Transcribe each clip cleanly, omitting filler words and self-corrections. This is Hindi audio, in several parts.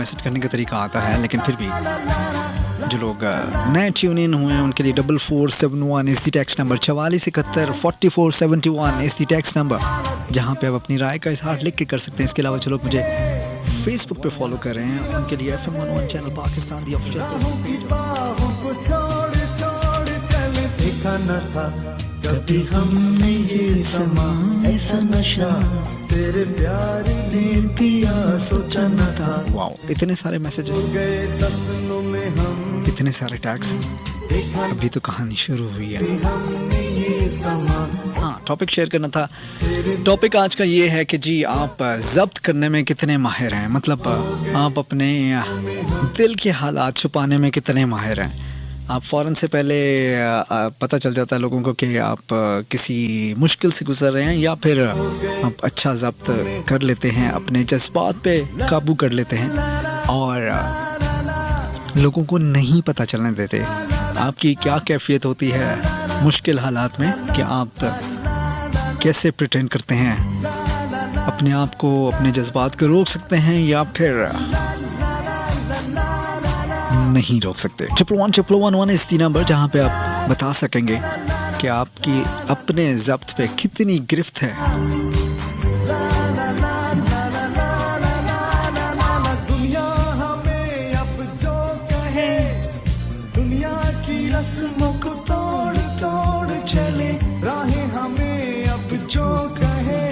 मैसेज करने का तरीका आता है, लेकिन फिर भी जो लोग नए ट्यून इन हुए हैं उनके लिए 4471 is the text number, 4471 4471 is the text number, जहाँ पे आप अपनी राय का इजहार लिख के कर सकते हैं। इसके अलावा जो लोग मुझे फेसबुक पे फॉलो कर रहे हैं उनके लिए FM 101 channel Pakistan the official कभी हमने ये समा ऐसा नशा तेरे प्यार ने दिया सोचा न था। वाओ, इतने सारे मैसेजेस, सपनों में हम, इतने सारे टैग्स। अभी तो कहानी शुरू हुई है। हाँ, टॉपिक शेयर करना था। टॉपिक आज का ये है कि जी आप जब्त करने में कितने माहिर हैं, मतलब आप अपने दिल के हालात छुपाने में कितने माहिर हैं। आप फ़ौरन से पहले पता चल जाता है लोगों को कि आप किसी मुश्किल से गुजर रहे हैं, या फिर आप अच्छा ज़ब्त कर लेते हैं, अपने जज्बात पे काबू कर लेते हैं और लोगों को नहीं पता चलने देते आपकी क्या कैफियत होती है मुश्किल हालात में, कि आप कैसे प्रिटेंड करते हैं, अपने आप को, अपने जज्बात को रोक सकते हैं या फिर नहीं रोक सकते। 11111 इस नंबर जहाँ पे आप बता सकेंगे कि आपकी अपने ज़ब्त पे कितनी गिरफ्त है। दुनिया हमें अब जो कहे, दुनिया की रस्मों को तोड़ तोड़ चले, राहें हमें अब जो कहे,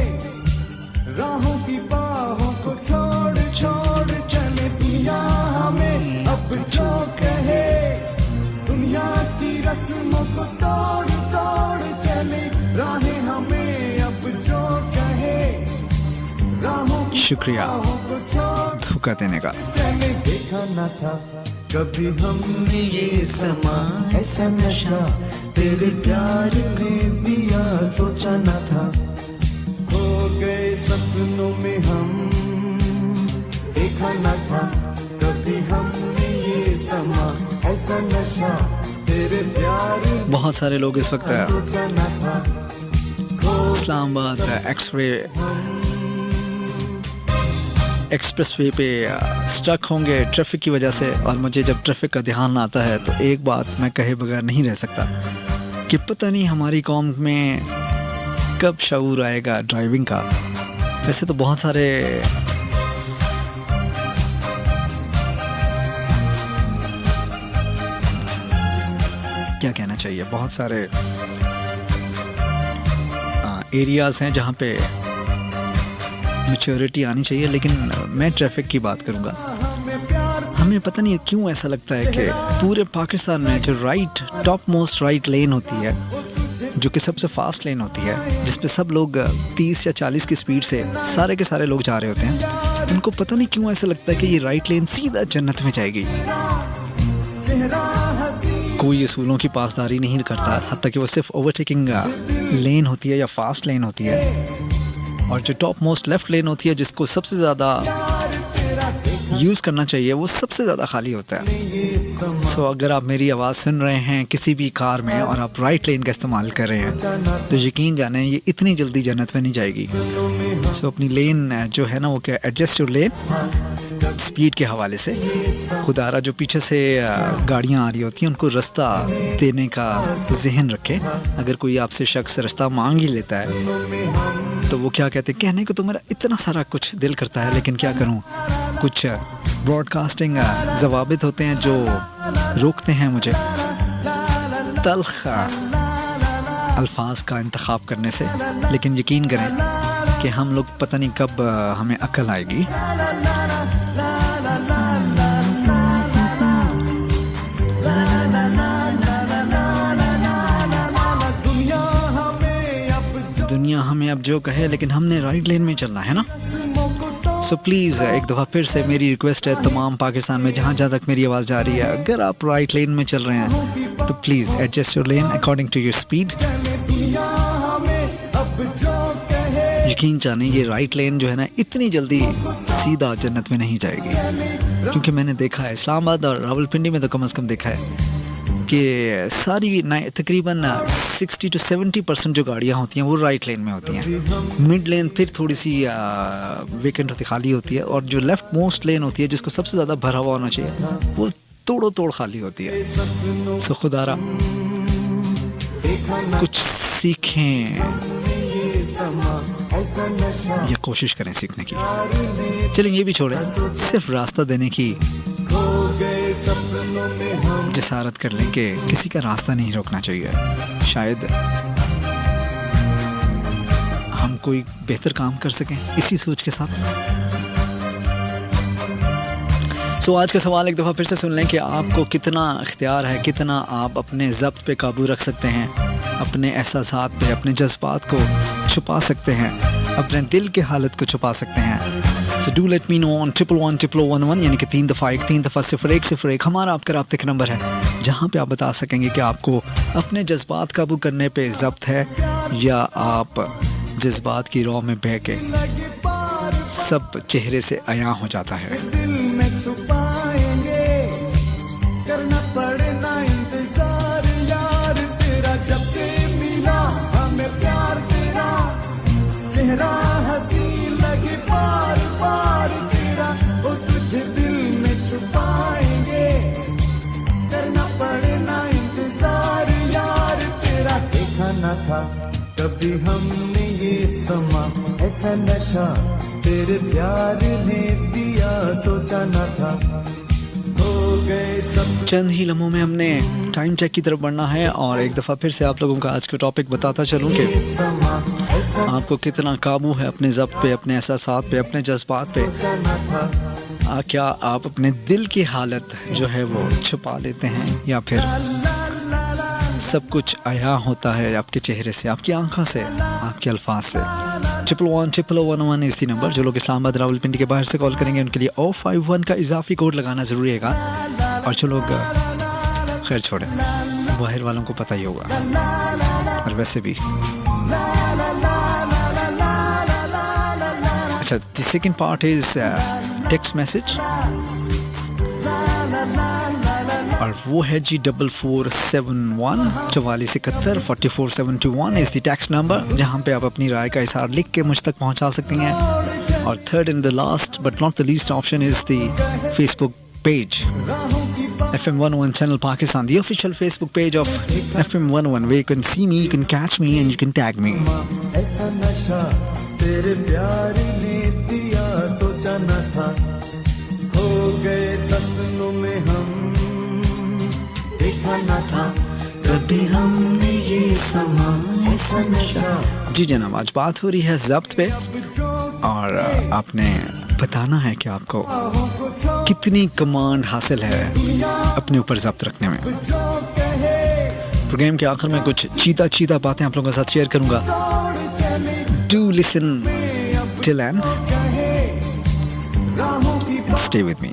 राहों की बाहों को छोड़ छोड़ चले। दुनिया हमें अब जो कहे, दुनिया की रस्मों को तोड़ तोड़ चले, राहें हमें अब जो कहे, राहों की शुक्रिया धोखा देने का। चले। देखा न था कभी हमने ये समा ऐसा नशा तेरे प्यार ने दिया सोचा न था। हो गए सपनों में हम, देखा न था कभी हमने ये समा ऐसा नशा तेरे प्यार ने बहुत सारे लोग इस वक्त सोचा न था। इस्लामाबाद एक्सप्रेसवे पे स्टक होंगे ट्रैफिक की वजह से, और मुझे जब ट्रैफिक का ध्यान आता है तो एक बात मैं कहे बगैर नहीं रह सकता कि पता नहीं हमारी कौम में कब शऊर आएगा ड्राइविंग का। वैसे तो बहुत सारे क्या कहना चाहिए, बहुत सारे एरियाज़ हैं जहाँ पे मैच्योरिटी आनी चाहिए, लेकिन मैं ट्रैफिक की बात करूँगा। हमें पता नहीं क्यों ऐसा लगता है कि पूरे पाकिस्तान में जो राइट टॉप मोस्ट राइट लेन होती है, जो कि सबसे फास्ट लेन होती है, जिस पे सब लोग 30 या 40 की स्पीड से सारे के सारे लोग जा रहे होते हैं, उनको पता नहीं क्यों ऐसा लगता है कि ये राइट लेन सीधा जन्नत में जाएगी। कोई असूलों की पासदारी नहीं करता, हत्ता कि वो सिर्फ ओवरटेकिंग लेन होती है या फास्ट लेन होती है, और जो टॉप मोस्ट लेफ़्ट लेन होती है जिसको सबसे ज़्यादा यूज़ करना चाहिए वो सबसे ज़्यादा खाली होता है। सो अगर आप मेरी आवाज़ सुन रहे हैं किसी भी कार में और आप राइट लेन का इस्तेमाल कर रहे हैं तो यकीन जाने ये इतनी जल्दी जन्नत में नहीं जाएगी। सो अपनी लेन जो है ना वो क्या, एडजस्ट योर लेन स्पीड के हवाले से। खुदारा जो पीछे से गाड़ियाँ आ रही होती हैं उनको रास्ता देने का जहन रखें। अगर कोई आपसे शख्स रास्ता मांग ही लेता है तो वो क्या कहते हैं, कहने को तो मेरा इतना सारा कुछ दिल करता है लेकिन क्या करूं, कुछ ब्रॉडकास्टिंग ज़वाबित होते हैं जो रोकते हैं मुझे तल्ख अल्फाज का इंतखाब करने से। लेकिन यकीन करें कि हम लोग पता नहीं कब हमें अक्ल आएगी। दुनिया हमें अब जो कहे, लेकिन हमने राइट लेन में चलना है ना। सो प्लीज़ एक दफ़ा फिर से मेरी रिक्वेस्ट है तमाम पाकिस्तान में जहाँ जहाँ तक मेरी आवाज़ जा रही है, अगर आप राइट लेन में चल रहे हैं तो please adjust your lane according to your speed. यकीन जाने ये राइट लेन जो है ना इतनी जल्दी सीधा जन्नत में नहीं जाएगी, क्योंकि मैंने देखा है इस्लामाबाद और रावलपिंडी में तो कम से कम देखा है कि सारी तकरीबन 60 to 70% जो गाड़ियाँ होती हैं वो राइट लेन में होती हैं। मिड लेन फिर थोड़ी सी वेकेंट होती, खाली होती है, और जो लेफ्ट मोस्ट लेन होती है जिसको सबसे ज़्यादा भरा हुआ होना चाहिए वो तोड़ो तोड़ खाली होती है। सो खुदारा कुछ सीखें या कोशिश करें सीखने की। चलें ये भी छोड़ें, सिर्फ रास्ता देने की जसारत कर लें कि किसी का रास्ता नहीं रोकना चाहिए। शायद हम कोई बेहतर काम कर सकें इसी सोच के साथ। सो आज का सवाल एक दफ़ा फिर से सुन लें कि आपको कितना इख्तियार है, कितना आप अपने ज़ब्त पे काबू रख सकते हैं, अपने एहसासात पे, अपने जज्बात को छुपा सकते हैं, अपने दिल के हालत को छुपा सकते हैं। So do let me know on 111111 यानी कि 3 दफ़ा 0101 हमारा आपका राब्ते का नंबर है, जहाँ पे आप बता सकेंगे कि आपको अपने जज्बात काबू करने पे ज़ब्त है या आप जज्बात की राह में बह के सब चेहरे से अयां हो जाता है। करना पड़े ना इंतजार यार तेरा, जब से मिला हमें प्यार तेरा, चेहरा हंसी लगे बार बार तेरा, वो तुझे दिल में छुपाएंगे। करना पड़े ना इंतजार यार तेरा, देखा ना था कभी हमने ये समा, ऐसा नशा तेरे प्यार ने दिया, सोचा ना था। चंद ही लम्हों में हमने टाइम चेक की तरफ बढ़ना है, और एक दफ़ा फिर से आप लोगों का आज का टॉपिक बताता चलूँ कि आपको कितना काबू है अपने ज़ब्त पे, अपने एहसासात पे, अपने जज्बात पे। क्या आप अपने दिल की हालत जो है वो छुपा लेते हैं या फिर सब कुछ आया होता है आपके चेहरे से, आपकी आंखों से, आपके अल्फाज से। 111111 इस दी नंबर। जो लोग इस्लामाबाद रावलपिंडी के बाहर से कॉल करेंगे उनके लिए 051 का इजाफी कोड लगाना ज़रूरी है। और जो लोग खैर छोड़ें, बाहर वालों को पता ही होगा, और वैसे भी। अच्छा, the second part is text message, और वो है जी 4471 4471 44721 इज़ द टेक्स्ट नंबर, जहाँ पे आप अपनी राय का इज़हार लिख के मुझ तक पहुँचा सकती हैं। और third and the last but not the least option is the Facebook page FM 101 channel Pakistan, the official Facebook page of FM 101, where you can see me, you can catch me, and you can tag me. ऐसा नशा तेरे प्यार ने दिया, सोचा न था, हो गए सपनों में हम, देखा न था कभी हमने ये समा, ऐसा नशा। जी जनाब, आज बात हो रही है ज़ब्त पे, और आपने बताना है कि आपको कितनी कमांड हासिल है अपने ऊपर ज़ब्त रखने में। प्रोग्राम के आखिर में कुछ चीता बातें आप लोगों के साथ शेयर करूंगा। Do listen till and stay with me.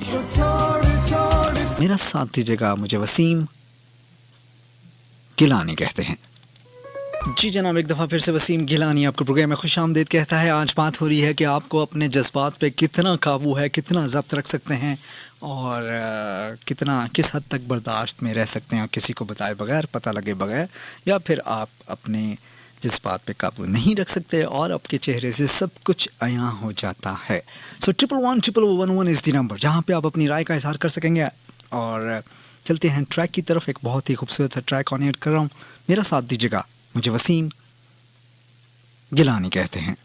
मेरा साथ दीजिएगा, मुझे वसीम गिलानी कहते हैं। जी जनाब, एक दफ़ा फिर से वसीम गिलानी आपको प्रोग्राम में खुश आमदीद कहता है। आज बात हो रही है कि आपको अपने जज्बात पे कितना काबू है, कितना ज़ब्त रख सकते हैं, और किस हद तक बर्दाश्त में रह सकते हैं किसी को बताए बगैर, पता लगे बगैर, या फिर आप अपने जज्बात पे काबू नहीं रख सकते और आपके चेहरे से सब कुछ आया हो जाता है। सो 111111 इज़ द नंबर, जहाँ पे आप अपनी राय का इज़हार कर सकेंगे। और चलते हैं ट्रैक की तरफ। एक बहुत ही खूबसूरत सा ट्रैक ऑन एयर कर रहा हूँ, मेरा साथ दीजिएगा, मुझे वसीम गिलानी कहते हैं।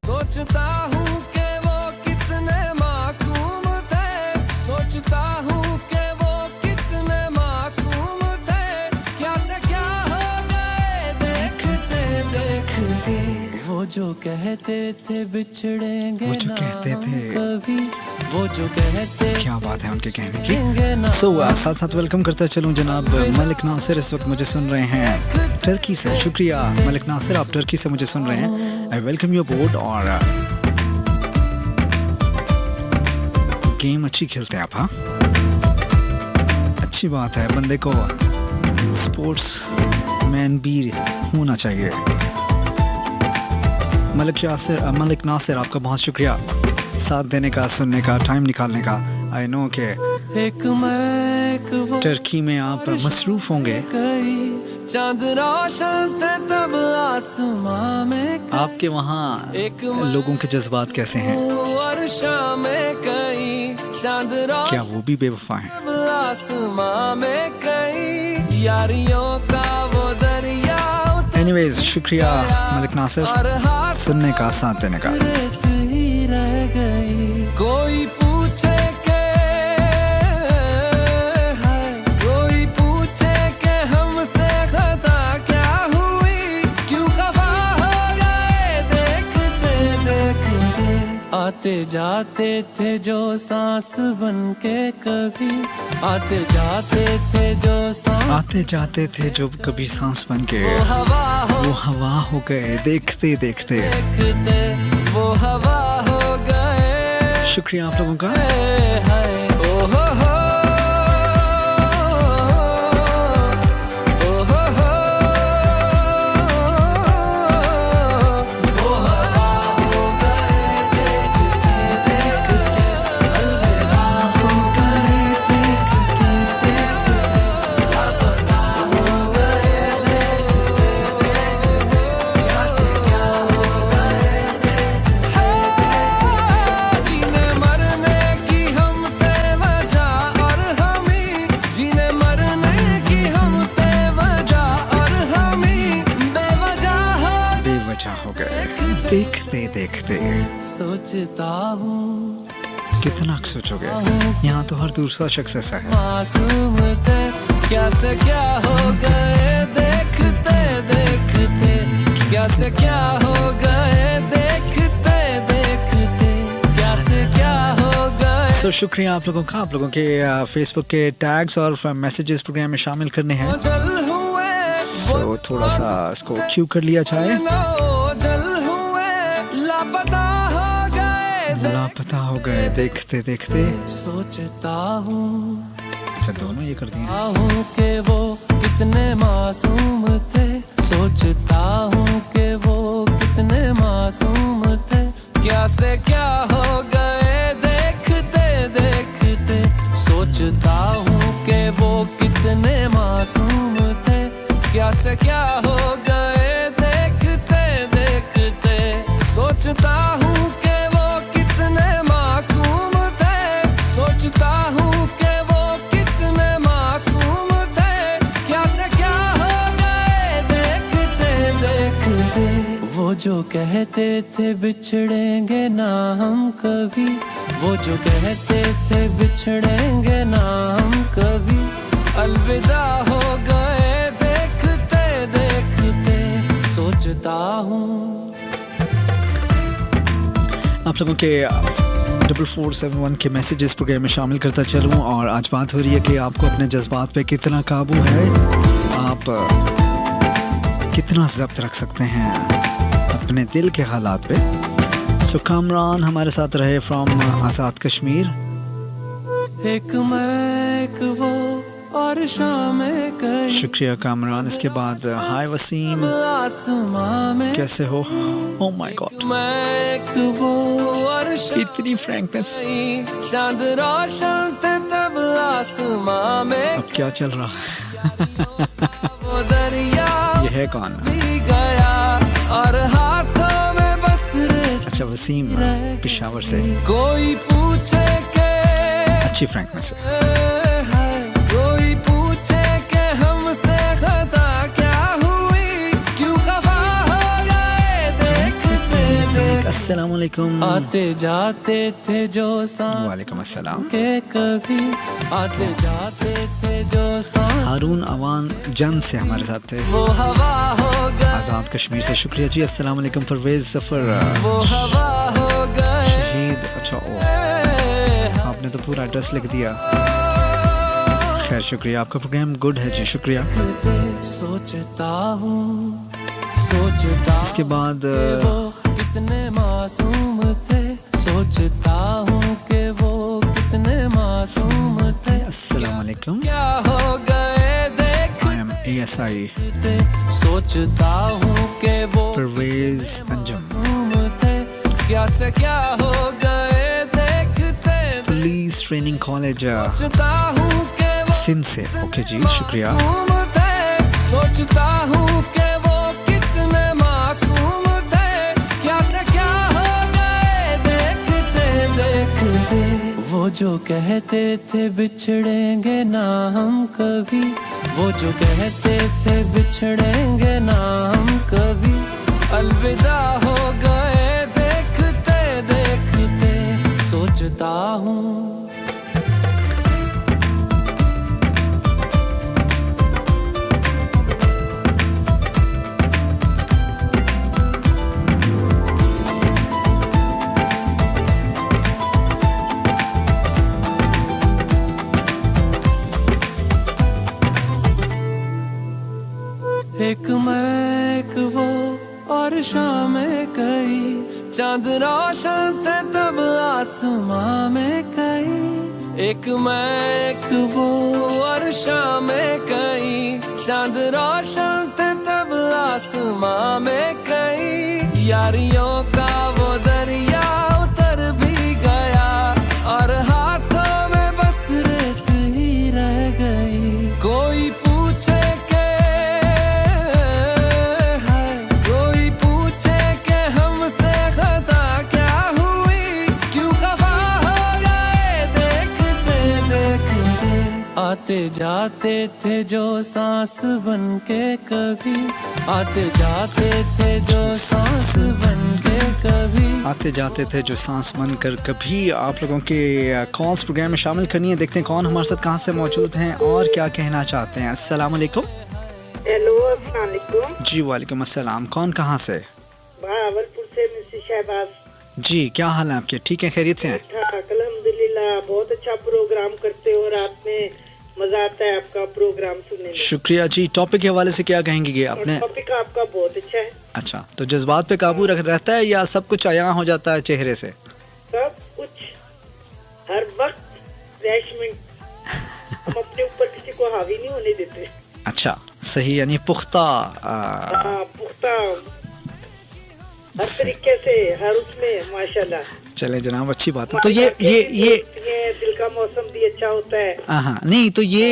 सोचता हूँ कि वो कितने मासूम थे, सोचता हूँ कि वो कितने मासूम थे, क्या से क्या हो गए देखते देखते, वो जो कहते थे बिछड़ेंगे, वो जो कहते थे कभी, वो जो कहते, क्या बात है उनके कहने की। सो साथ साथ वेलकम करता चलूँ जनाब मलिक नासिर, इस वक्त मुझे सुन रहे हैं टर्की से। शुक्रिया मलिक नासिर, आप टर्की से मुझे सुन रहे हैं। I welcome you board. और गेम अच्छी खेलते हैं आप, हाँ, अच्छी बात है, बंदे को स्पोर्ट्स मैन भी होना चाहिए। मलिक नासिर, आपका बहुत शुक्रिया। साथ देने का, सुनने का, टाइम निकालने का। आई नो के एक मैं एक वो टर्की में आप मसरूफ होंगे। कहीं चांद रोशन थे तब आसमां में कहीं, आपके वहाँ लोगों के जज्बात कैसे हैं? और शाम में कहीं चांद रोशन क्या वो भी बेवफा हैं? तब आसमां में कहीं, यारियों का वो दरिया एनीवेज, शुक्रिया मलिक नासिर, और हाथ सुनने का, साथ देने का। रेत ही रह गई। कोई पूछे के है, कोई पूछे के हमसे खता क्या हुई, क्यों खफा हो गए देखते देखते। आते जाते थे जो सांस बन के कभी, आते जाते थे जो सांस, आते जाते थे जो कभी सांस बन के, वो हवा हो गए देखते देखते। देखते वो हवा हो गए। शुक्रिया आप लोगों का। देखते देखते सोचता हूँ कितना सोचोगे, यहाँ तो हर दूसरा शख्स ऐसा है। मासूम थे क्या से क्या हो गए देखते देखते, क्या से क्या हो गए देखते देखते, क्या से क्या हो गए। सो शुक्रिया आप लोगों का। आप लोगों के फेसबुक के टैग्स और मैसेजेस प्रोग्राम में शामिल करने हैं, सो थोड़ा सा इसको क्यू कर लिया जाए। लापता हो गए देखते देखते। सोचता हूँ अच्छा, दोनों ये कर दिए। कि वो कितने मासूम थे, सोचता हूँ कि वो कितने मासूम थे, क्या से क्या हो गए देखते देखते। सोचता हूँ कि वो कितने मासूम थे, क्या से क्या हो गए देखते देखते। सोचता हूँ सोचता हूँ कि वो कितने मासूम थे, क्या से क्या हो गए देखते देखते। वो जो कहते थे बिछड़ेंगे ना हम कभी, वो जो कहते थे बिछड़ेंगे ना हम कभी, अलविदा हो गए देखते देखते। सोचता हूँ आप लोगों के 4471 के मैसेजेस प्रोग्राम में शामिल करता चलूँ। और आज बात हो रही है कि आपको अपने जज्बात पे कितना काबू है, आप कितना ज़ब्त रख सकते हैं अपने दिल के हालात पे। सो कामरान हमारे साथ रहे फ्रॉम आज़ाद कश्मीर। एक मैं एक वो और शाम कहीं, शुक्रिया कामरान। इसके बाद हाय वसीम, आसमां में कैसे हो? ओह माय गॉड, मैं एक वो और इतनी फ्रैंकनेस। चांद रोशन थे तब आसमां में, अब क्या चल रहा है? वो दरिया ये है कौन? भी गया और हाथों में बस रेत। अच्छा, वसीम पेशावर से। कोई पूछे के अच्छी फ्रैंकनेस है। कोई पूछे के हमसे खता क्या हुई, क्यों खफा हो गए देखते देखते। अस्सलाम वालेकुम। आते जाते थे जो सांस वालेकुम अस्सलाम। के कभी, आते जाते थे जो सांस, हारून अवान जन से हमारे साथ थे, वो हवा हो गए। आज़ाद कश्मीर से शुक्रिया जी। अस्सलाम वालेकुम परवेज जफर, वो हवा हो गए। शहीद। अच्छा, ओ आपने तो पूरा एड्रेस लिख दिया। खैर शुक्रिया, आपका प्रोग्राम गुड है जी, शुक्रिया। सोचता हूँ सोचता इसके बाद वो कितने मासूम थे, सोचता हूँ कि वो कितने मासूम थे। अस्सलाम वालेकुम, क्या हो गए देख आई एम ASI सोचता हूँ कि वो परवेज अंजुम। मासूम थे, क्या से क्या हो गए पीस ट्रेनिंग कॉलेज सोचता हूँ कि वो सिंध से। ओके जी, शुक्रिया। मासूम थे, सोचता हूँ कि वो कितने मासूम थे, क्या से क्या हो गए देखते देखते। वो जो कहते थे बिछड़ेंगे ना हम कभी, वो जो कहते थे बिछड़ेंगे ना हम कभी, अलविदा हो गए देखते देखते। सोचता हूँ एक मैं एक वो और शाम कई, चांद रोशन थे तब आसमां में कई। एक मैं एक वो और शाम कई, चांद रोशन थे तब आसमां में कई। यारियों का वो दरिया उतर भी गया और हाथों में बस रेत ही रह गई। कोई पूछे आते जाते थे जो सांस बन के कभी, आते जाते थे जो सांस बन के कभी, आते जाते थे जो सांस बनकर कभी। आप लोगों के कॉल्स प्रोग्राम में शामिल करनी है। देखते हैं कौन हमारे साथ कहाँ से मौजूद हैं और क्या कहना चाहते हैं। अस्सलाम वालेकुम। हेलो, अस्सलाम वालेकुम। जी वालेकुम अस्सलाम। कौन कहाँ से? भावलपुर से मिसेस शहबाज। जी, क्या हाल है आपके? ठीक है, खैरियत से हैं? ठीक, अल्हम्दुलिल्लाह। बहुत अच्छा प्रोग्राम करते हो, रात में मजा आता है आपका प्रोग्राम सुनने में। शुक्रिया जी। टॉपिक के हवाले से क्या कहेंगे ये अपने? टॉपिक आपका बहुत अच्छा है। अच्छा, तो जज्बात पे काबू रहता है या सब कुछ आया हो जाता है चेहरे से? सब कुछ, हर वक्त रिफ्रेशमेंट। हम अपने ऊपर किसी को हावी नहीं होने देते। अच्छा, सही, यानी पुख्ता पुख्ता हर तरीके से, हर उसमें माशाल्लाह। चले जनाब, अच्छी बात है। तो ये दिल का मौसम भी अच्छा होता है। हाँ, नहीं तो ये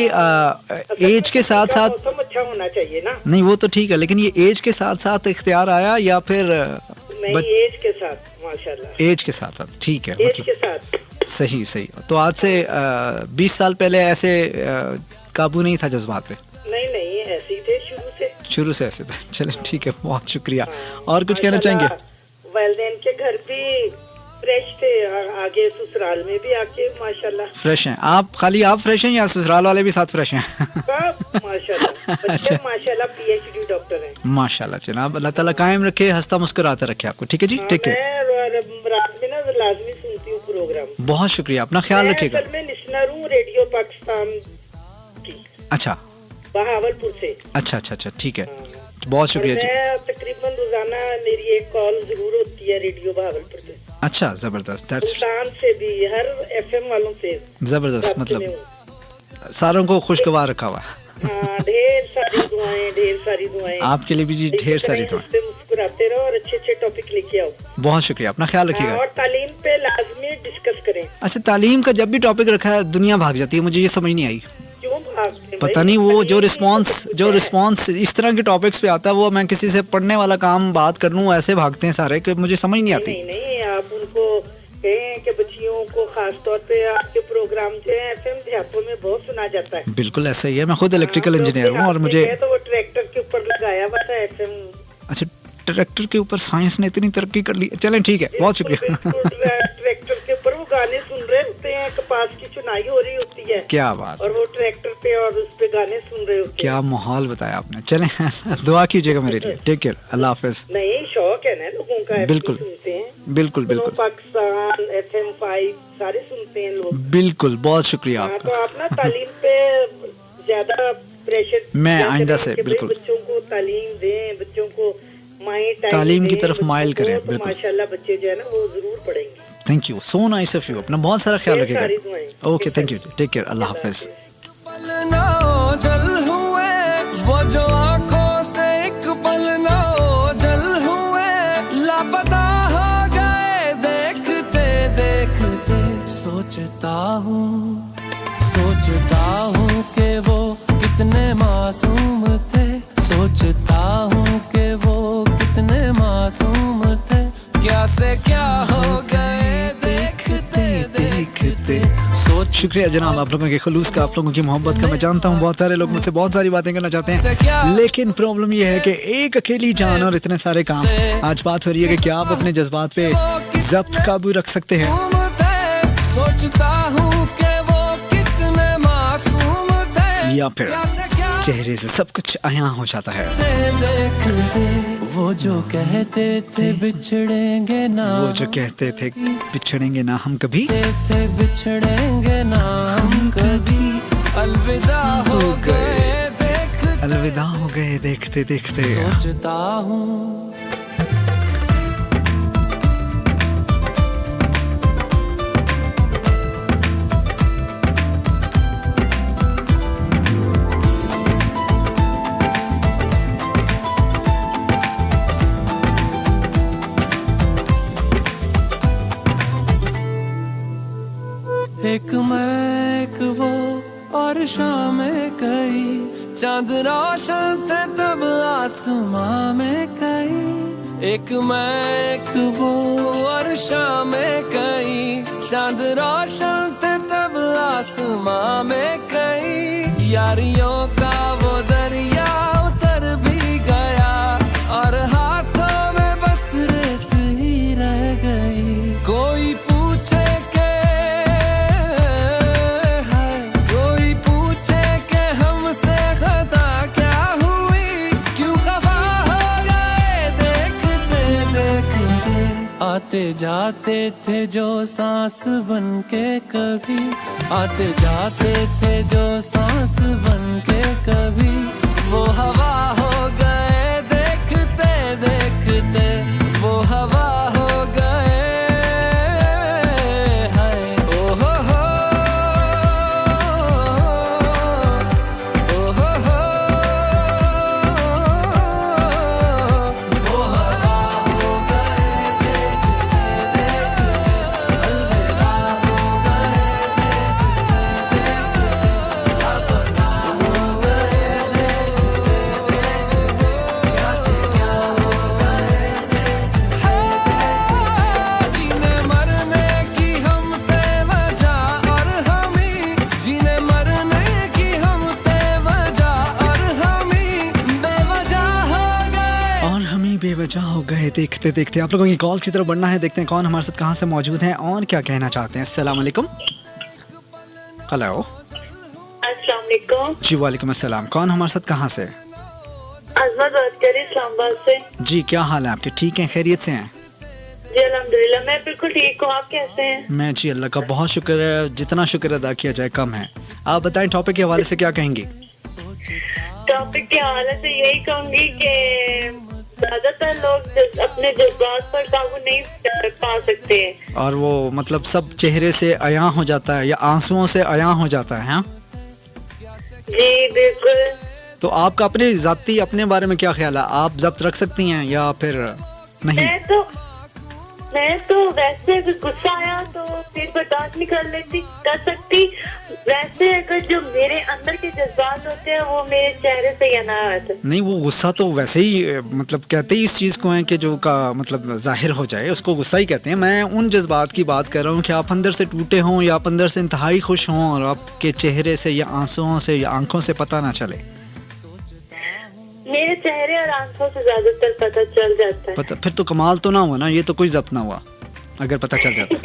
एज के साथ साथ मौसम अच्छा होना चाहिए ना। नहीं, वो तो ठीक है, लेकिन ये एज के साथ साथ इख्तियार आया या फिर नहीं, एज के साथ माशाल्लाह। एज के साथ साथ ठीक है, एज के साथ सही सही। तो आज से 20 साल पहले ऐसे काबू नहीं था जज्बात पे? नहीं, ऐसे ही थे शुरू से ऐसे थे। चले ठीक है, बहुत शुक्रिया। और कुछ कहना चाहेंगे? वालिदैन के घर भी फ्रेश थे, आगे ससुराल में भी आके माशाल्लाह फ्रेश हैं। आप खाली आप फ्रेश हैं या ससुराल वाले भी साथ फ्रेश हैं? माशाल्लाह, बच्चे माशाल्लाह PhD डॉक्टर हैं। माशाल्लाह जनाब, अल्लाह ताला कायम रखे, हंसता मुस्कुराते रखे आपको। ठीक है जी, ठीक है। मैं रात में ना लाजमी सुनती हूँ प्रोग्राम। बहुत शुक्रिया, अपना ख्याल रखिएगा। मैं लिसनर हूँ रेडियो पाकिस्तान की। अच्छा, बहावलपुर से। अच्छा, ठीक है, बहुत शुक्रिया जी। तकरीबन रोजाना मेरी एक कॉल जरूर होती है रेडियो बहावलपुर से। अच्छा, जबरदस्त। सुल्तान से भी, हर FM वालों से जबरदस्त, मतलब सारों को खुशगवार रखा हुआ। ढेर सारी दुआएं आपके लिए भी जी, ढेर सारी दुआएं। मुस्कुराते रहो और अच्छे टॉपिक लेके आओ। बहुत शुक्रिया, अपना ख्याल रखिएगा। और तालीम पे लाजमी डिस्कस करें। अच्छा, तालीम का जब भी टॉपिक रखा है दुनिया भाग जाती है, मुझे ये समझ नहीं आई क्यों भागते? पता नहीं, वो जो रिस्पॉन्स इस तरह के टॉपिक्स पे आता है, वो मैं किसी से पढ़ने वाला काम बात कर लूं, ऐसे भागते हैं सारे कि मुझे समझ नहीं आती। नहीं, आप उनको कहें कि बच्चियों को खास तौर पे आपके प्रोग्राम जो है FM देहातों में बहुत सुना जाता है। बिल्कुल ऐसा ही है, मैं खुद इलेक्ट्रिकल इंजीनियर हूँ और मुझे तो वो ट्रैक्टर के ऊपर लगाया हुआ था FM। अच्छा, ट्रैक्टर के ऊपर साइंस ने इतनी तरक्की कर ली। चलें ठीक है, बहुत शुक्रिया। ट्रैक्टर के ऊपर वो गाने सुन रहे होते हैं, कपास की चुनाई हो रही होती है। क्या बात, और वो ट्रैक्टर पे और उस पे गाने सुन रहे होते हैं। क्या माहौल बताया आपने। चलें, दुआ कीजिएगा मेरे लिए। टेक केयर, अल्लाह हाफिज। नहीं, शौक है ना लोगों का, बिल्कुल सुनते हैं। बिल्कुल पाकिस्तान FM 5 सारे सुनते हैं लोग। बिल्कुल, बहुत शुक्रिया आपका। तो आप ना तालीम पे ज्यादा प्रेशर, मैं आइंदा से बिल्कुल बच्चों को तालीम दें, बच्चों को तालीम की तरफ माइल करें। तो माशाल्लाह बच्चे जो है ना वो जरूर पढ़ेंगे। Thank you, so nice of you. अपना बहुत सारा ख्याल रखिएगा। Okay, thank you, take care, अल्लाह हाफिज। वो जो आंखों से एक पल ना ओझल हुए, लापता हो गए देखते देखते। सोच सोचता हूँ कि वो कितने मासूम थे, सोचता हूँ कि वो कितने मासूम थे, क्या से क्या हो गए देखते देखते। शुक्रिया जनाब आप लोगों के खलूस का, आप लोगों की मोहब्बत का। मैं जानता हूँ बहुत सारे लोग मुझसे बहुत सारी बातें करना चाहते हैं, लेकिन प्रॉब्लम ये है कि एक अकेली जान और इतने सारे काम। आज बात हो रही है कि क्या आप अपने जज्बात पे जब्त काबू रख सकते हैं। सोचता हूँ कि वो कितने मासूम थे, या फिर चेहरे से सब कुछ अयां हो जाता है। देखते वो जो कहते थे बिछड़ेंगे ना, वो जो कहते थे बिछड़ेंगे ना हम कभी, थे बिछड़ेंगे ना हम कभी, अलविदा हो गए देखते, अलविदा हो गए देखते देखते। सोचता हूँ एक मैं एक वो और शाम कई, चांद रोशन थे तब आसमां में कई। एक मैं एक वो और शाम कई, चांद रोशन थे तब आसमां में कई। यारियों का वो दरिया उतर भी गया और हाथों में बस रेत ही रह गई। कोई पूछे आते जाते थे जो सांस बन के कभी, आते जाते थे जो सांस बन के कभी, वो हवा हो गए देखते देखते, वो हवा हो गए। हाय ओ हो वो हवा हो गए, बेवजह हो गए देखते देखते। आप लोगों की कॉल की तरफ बढ़ना है, देखते हैं कौन हमारे साथ कहाँ से मौजूद हैं और क्या कहना चाहते हैं। अस्सलाम वालेकुम। हेलो। अस्सलाम वालेकुम। जी वालेकुम अस्सलाम। कौन हमारे साथ कहाँ से? अजमत बात कर रही इस्लामाबाद से। जी क्या हाल है आपके? ठीक हैं, खैरियत से हैं? जी अल्हम्दुलिल्लाह मैं बिल्कुल ठीक हूँ, आप कैसे हैं? मैं जी अल्लाह का बहुत शुक्र है, जितना शुक्र अदा किया जाए कम है। आप बताएं टॉपिक के हवाले से क्या कहेंगी? टॉपिक के हवाले से यही कहूँगी कि ज्यादातर लोग अपने जज्बात पर काबू नहीं पा सकते हैं, और वो मतलब सब चेहरे से अयां हो जाता है या आंसुओं से अयां हो जाता है। हाँ जी बिल्कुल। तो आपका अपने जाती अपने बारे में क्या ख्याल है? आप जब्त रख सकती हैं या फिर नहीं? मैं तो वैसे अगर गुस्सा आया तो फिर बर्दाश्त नहीं कर सकती। वैसे अगर जो मेरे अंदर के जज्बात होते हैं वो मेरे चेहरे से या ना आते। नहीं, वो गुस्सा तो वैसे ही मतलब कहते ही इस चीज़ को है कि जो का मतलब जाहिर हो जाए उसको गुस्सा ही कहते हैं। मैं उन जज्बात की बात कर रहा हूँ कि आप अंदर से टूटे हों या आप अंदर से इंतहाई खुश हों और आपके चेहरे से या आंसुओं से या आंखों से पता ना चले। मेरे चेहरे और आंखों से ज्यादातर पता चल जाता है। पता फिर तो कमाल तो ना हुआ ना, ये तो कोई जब्त ना हुआ अगर पता चल जाता।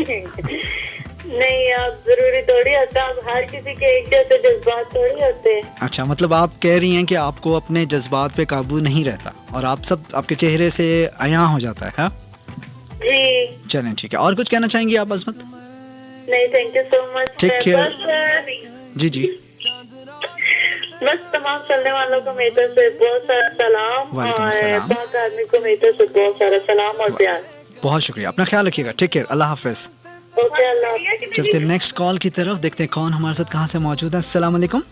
नहीं, आप जरूरी थोड़ी होता, आप हर किसी के एक जैसे जज्बात थोड़ी होते हैं। अच्छा, मतलब आप कह रही हैं कि आपको अपने जज्बात पे काबू नहीं रहता और आप सब आपके चेहरे से अयां हो जाता है। हाँ जी चलें ठीक है। और कुछ कहना चाहेंगी आप अज़मत? नहीं, थैंक यू सो मच। ठीक है जी जी। बस तमाम चलने वालों को मेरी तरफ से बहुत सारा सलाम और पाक आदमी को मेरी तरफ से बहुत सारा सलाम और प्यार। बहुत शुक्रिया, अपना ख्याल रखिएगा। टेक केयर, अल्लाह हाफिज। ओके, अल्लाह हाफिज। चलते नेक्स्ट कॉल की तरफ, देखते हैं कौन हमारे साथ कहाँ से मौजूद है। अस्सलाम वालेकुम।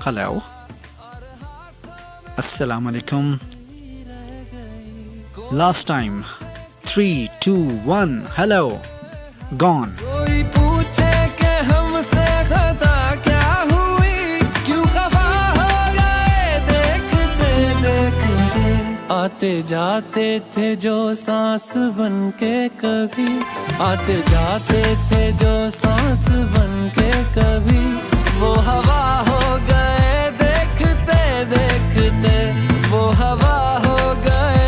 हेलो, अस्सलाम वालेकुम। Last time 3 2 1। Hello, gone. कोई पूछे कि हमसे खता क्या हुई, क्यों खफा हो गए देखते देखते। आते जाते थे जो सांस बन के कभी, आते जाते थे जो सांस बन के कभी, वो हवा हो गए देखते देखते, वो हवा हो गए।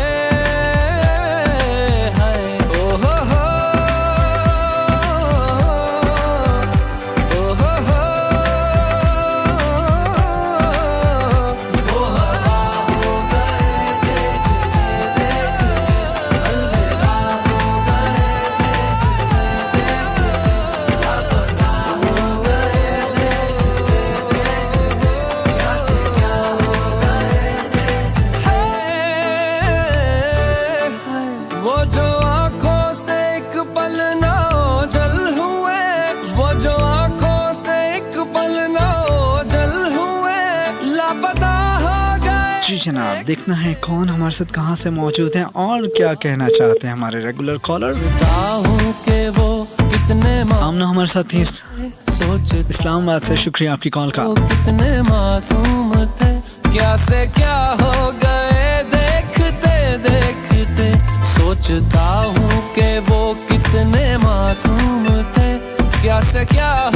वो जो आंखों से एक पल ना ओझल हुए, वो जो आंखों से एक पल ना ओझल हुए, लापता हो गए। जी जनाब, देखना है कौन हमारे साथ कहाँ से मौजूद हैं और क्या कहना चाहते हैं हमारे रेगुलर कॉलर। हूँ कि वो कितने आमना हमारे साथ ही सोच, इस्लामाबाद से, शुक्रिया आपकी कॉल का। वो कितने मासूम थे, क्या से क्या हो गए देखते देखते। सोचता हूँ कि वो कितने मासूम थे, क्या से क्या हो